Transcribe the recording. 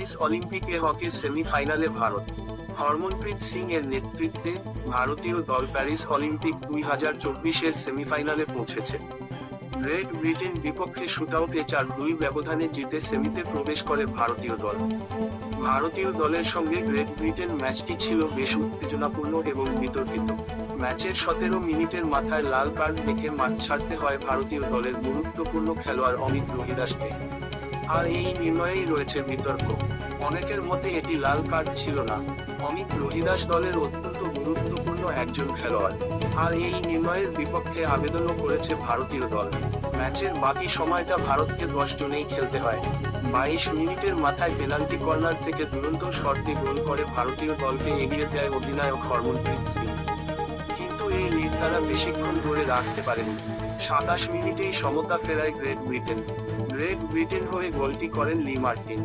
Paris অলিম্পিকে হকির সেমিফাইনালে ভারত। হরমনপ্রীত সিং এর নেতৃত্বে ভারতীয় দল প্যারিস অলিম্পিক 2024-এর সেমিফাইনালে পৌঁছেছে। গ্রেট ব্রিটেন বিপক্ষে শুটআউটে 4-2 ব্যবধানে জিতে সেমিতে প্রবেশ করে ভারতীয় দল। ভারতীয় দলের সঙ্গে গ্রেট ব্রিটেন ম্যাচটি ছিল বেশ উত্তেজনাপূর্ণ এবং বিতর্কিত। ম্যাচের 17 মিনিটের মাথায় লাল কার্ড দেখে মাঠ ছাড়তে হয় ভারতীয় দলের গুরুত্বপূর্ণ খেলোয়াড় অমিত রোহিদাসকে। আর এই নির্ণয়েই রয়েছে বিতর্ক। অনেকের মতে এটি লাল কার্ড ছিল না। অমিত রোহিদাস দলের অত্যন্ত গুরুত্বপূর্ণ একজন খেলোয়াড়। আর এই নির্ণয়ের বিপক্ষে আবেদনও করেছে ভারতীয় দল। ম্যাচের বাকি সময়টা ভারতকে 10 জনেই খেলতে হয়। 22 মিনিটের মাথায় পেনাল্টি কর্নার থেকে দুরন্ত শটে গোল করে ভারতীয় দলকে এগিয়ে দেয় অধিনায়ক হরমনপ্রীত সিং। কিন্তু এই লিড তারা বেশিক্ষণ ধরে রাখতে পারেনি। 27 মিনিটেই সমতা ফেরায় গ্রেট ব্রিটেন হয়ে গোলটি করেন লি মার্টিন।